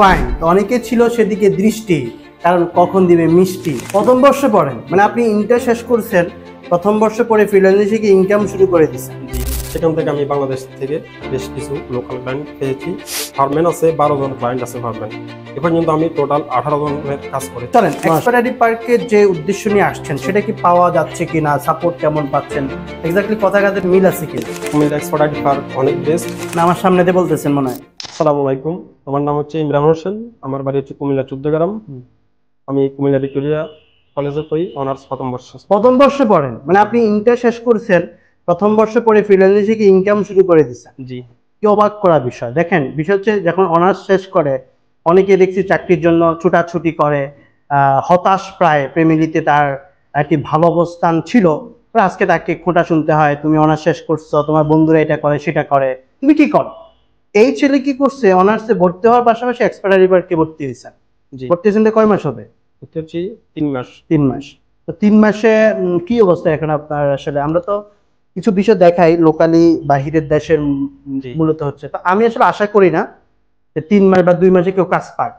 Fine. তো অনেকে ছিল সেদিকে দৃষ্টি, কারণ কখন দিবে মিষ্টি। প্রথম বর্ষে পড়েন, মানে আপনি ইন্টার শেষ করছেন, প্রথম বর্ষে পড়ে ফ্রিল্যান্সিং থেকে ইনকাম শুরু করে দিচ্ছেন। সেখান থেকে আমি বাংলাদেশ থেকে বেশ কিছু লোকাল ক্লায়েন্ট পেয়েছি। ফার্মেন আছে 12 জন ক্লায়েন্ট আছে ফার্মেন। এ পর্যন্ত আমি টোটাল 18 জনের কাজ করেছি। চলেন, এক্সপার্টারি পার্কের যে উদ্দেশ্য নিয়ে আসছেন সেটা কি পাওয়া যাচ্ছে কিনা, সাপোর্ট কেমন পাচ্ছেন, এক্স্যাক্টলি কথা কাজের মিল আছে কিনা? কুমিল্লা এক্সপার্টারি পার্ক অনেক বেস্ট। না আমার সামনে দিয়ে বলতেছেন মনে হয়। আসসালামু আলাইকুম, আমার নাম হচ্ছে ইমরান হোসেন, আমার বাড়ি হচ্ছে কুমিল্লা 14 গ্রাম। আমি কুমিল্লা ভিক্টোরিয়া কলেজে পড়ি, অনার্স প্রথম বর্ষ। প্রথম বর্ষে পড়েন, মানে আপনি ইন্টার শেষ করছেন, প্রথম বর্ষে পড়ে ফ্রিল্যান্সিং থেকে ইনকাম শুরু করে দিচ্ছেন। জি, কি অবাক করা বিষয়। দেখেন, বিষয় হচ্ছে যখন অনার্স শেষ করে অনেকে দেখছি চাকরির জন্য ছুটাছুটি করে, হতাশ প্রায়, ফ্যামিলিতে তার একটি ভালো অবস্থান ছিল, আজকে তাকে খোঁটা শুনতে হয়, তুমি অনার্স শেষ করছো, তোমার বন্ধুরা এটা করে সেটা করে, তুমি কি করো? এই ছেলে কি করছে, অনার্সে ভর্তি হওয়ার পাশাপাশি এক্সপার্টারি পার্কে ভর্তি হয়েছেন। জি, ভর্তি হয়েছেন কয় মাস হবে? হচ্ছে 3 মাস। 3 মাস। তো 3 মাসে কি অবস্থা এখন আপনার? আসলে আমরা তো কিছু বিষয় দেখাই লোকালি বাহিরের দেশের মূলত হচ্ছে, তো আমি আসলে আশা করি না যে 3 মাস বা 2 মাসে কেউ কাজ পায়,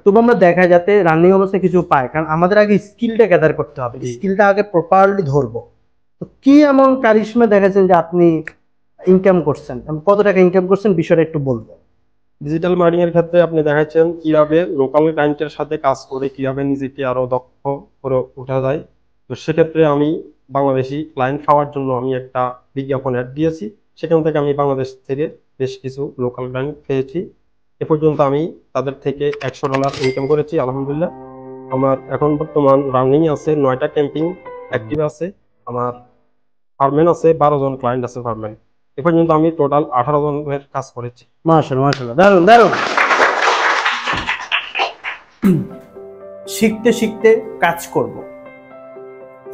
তবু আমরা দেখা যাতে রানিং অবস্থায় কিছু পায়, কারণ আমাদের আগে স্কিলটা গ্যাদার করতে হবে, স্কিলটা আগে প্রপারলি ধরবো। তো কি এমন কারিশমা দেখাচ্ছেন যে আপনি ইনকাম করছেন, কত টাকা ইনকাম করছেন বিষয়টা একটু বলবেন? ডিজিটাল মার্কেটিং এর ক্ষেত্রে আপনি দেখাচ্ছেন কিভাবে লোকাল ক্লায়েন্টের সাথে কাজ করে কিভাবে নিজেকে আরো দক্ষ করে ওঠা যায়। তো সেক্ষেত্রে আমি বাংলাদেশি ক্লায়েন্ট পাওয়ার জন্য আমি একটা বিজ্ঞাপন অ্যাড দিয়েছি। সেখান থেকে আমি বাংলাদেশ থেকে বেশ কিছু লোকাল ক্লায়েন্ট পেয়েছি। এ পর্যন্ত আমি তাদের থেকে $100 ইনকাম করেছি আলহামদুলিল্লাহ। আমার এখন বর্তমান রানিং আছে 9টা ক্যাম্পিং অ্যাক্টিভ আছে। আমার ফার্মেন আছে 12 জন ক্লায়েন্ট আছে ফার্মেন। এ পর্যন্ত আমি টোটাল 18 জনের কাজ করেছি। মাশাআল্লাহ মাশাআল্লাহ, দারুণ দারুণ। শিখতে শিখতে কাজ করব,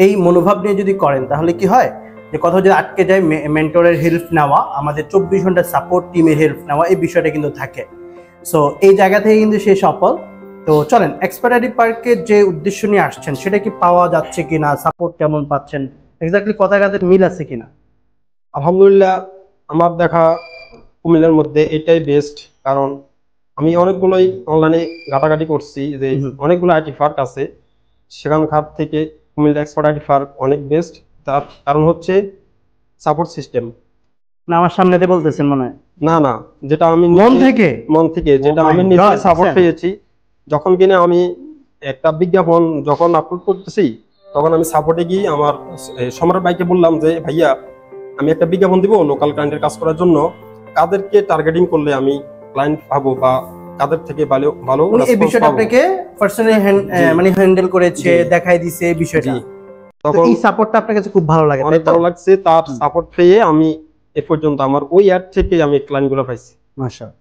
এই মনোভাব নিয়ে যদি করেন তাহলে কি হয় যে কোথাও যদি আটকে যায়, মেন্টরের হেল্প নেওয়া, আমাদের 24 ঘন্টা সাপোর্ট টিমের হেল্প নেওয়া, এই বিষয়টা কিন্তু থাকে। সো এই জায়গা থেকে কিন্তু সে সফল। তো চলেন, এক্সপার্টারি পার্কের যে উদ্দেশ্য নিয়ে আসছেন সেটা কি পাওয়া যাচ্ছে কিনা, সাপোর্ট কেমন পাচ্ছেন, এক্স্যাক্টলি কথা কাজের মিল আছে কিনা? আলহামদুলিল্লাহ, আমার দেখা কুমিল্লার মধ্যে এটাই বেস্ট। কারণ আমি অনেকগুলোই অনলাইনে ঘাটাঘাটি করছি যে অনেকগুলো আইটি পার্ক আছে, সেখানকার থেকে কুমিল্লা এক্সপার্ট আইটি পার্ক অনেক বেস্ট। তার কারণ হচ্ছে সাপোর্ট সিস্টেম। না আমার সামনে দিয়ে বলতেছেন মনে হয়। না না, যেটা আমি মন থেকে যেটা আমি নিজে সাপোর্ট পেয়েছি, যখন কিনা আমি একটা বিজ্ঞাপন যখন আপলোড করতেছি তখন আমি সাপোর্টে গিয়ে আমার সম্রাট ভাইকে বললাম যে ভাইয়া আমি একটা বিজ্ঞাপন দিব লোকাল ক্লায়েন্টের কাজ করার জন্য, কাদেরকে টার্গেটিং করলে আমি ক্লায়েন্ট পাবো বা কাদের থেকে ভালো ভালো এই বিষয়টা আপনাকে পার্সোনালি মানে হ্যান্ডেল করেছে, দেখাই দিয়েছে এই বিষয়টা। তখন এই সাপোর্টটা আপনার কাছে খুব ভালো লাগে? অনেক ভালো লাগছে। তার সাপোর্ট পেয়ে আমি এ পর্যন্ত আমার ওই অ্যাড থেকে আমি ক্লায়েন্টগুলো পাইছি। মাশাআল্লাহ।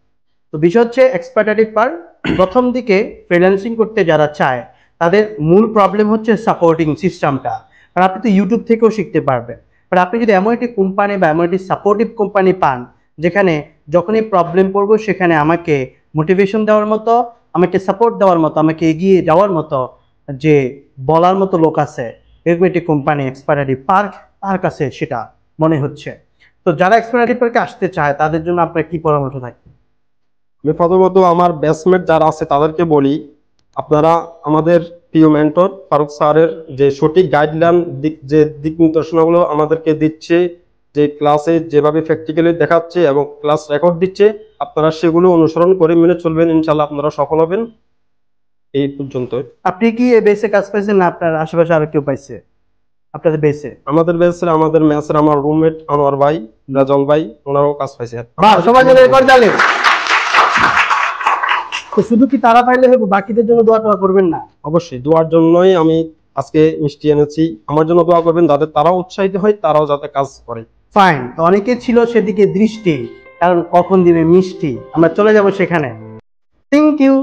তো বিষয় হচ্ছে এক্সপার্টারি পার্ক প্রথম দিকে ফ্রিল্যান্সিং করতে যারা চায় তাদের মূল প্রবলেম হচ্ছে সাপোর্টিং সিস্টেমটা, কারণ আপনি তো ইউটিউব থেকেও শিখতে পারবেন, বাট আপনি যদি এমন একটি কোম্পানি বা এমন একটি সাপোর্টিভ কোম্পানি পান যেখানে যখনই প্রবলেম পড়বো সেখানে আমাকে মোটিভেশন দেওয়ার মতো, আমাকে সাপোর্ট দেওয়ার মতো, আমাকে এগিয়ে যাওয়ার মতো যে বলার মতো লোক আছে, এরকম একটি কোম্পানি এক্সপার্টারি পার্ক, তার কাছে সেটা মনে হচ্ছে। তো যারা এক্সপার্টারি পার্কে আসতে চায় তাদের জন্য আপনার কি পরামর্শ থাকে? আমি প্রথমত আমার ব্যাচমেট যারা আছে তাদেরকে বলি, আপনারা আমাদের প্রিয় মেন্টর ফারুক স্যারের যে সঠিক গাইডলাইন যে দিক নির্দেশনাগুলো আমাদেরকে দিচ্ছে, যে ক্লাসে যেভাবে প্র্যাকটিক্যালি দেখাচ্ছে এবং ক্লাস রেকর্ড দিচ্ছে, আপনারা সেগুলো অনুসরণ করে মেনে চলবেন, ইনশাল্লাহ আপনারা সফল হবেন। এই পর্যন্ত। আপনি কি এই বেসে কাজ পাইছেন না আপনার আশেপাশে আরো কেউ পাইছে আপনাদের বেসে? আমাদের বেসের আমাদের ম্যাচের আমার রুমমেট আনোয়ার ভাই, রাজল ভাই, ওনারাও কাজ পাইছে। সবাই মিলে রেকর্ড দিলেন। তো শুধু কি তারা পাইলে হবে, বাকিদের জন্য দোয়া করবেন না? অবশ্যই, দোয়ার জন্যই আমি আজকে মিষ্টি এনেছি। আমার জন্য দোয়া করবেন, যাতে তারাও উৎসাহিত হয়, তারাও যাতে কাজ করে। ফাইন। তো অনেকে ছিল সেদিকে দৃষ্টি, কারণ কখন দিবে মিষ্টি, আমরা চলে যাব সেখানে। Thank you.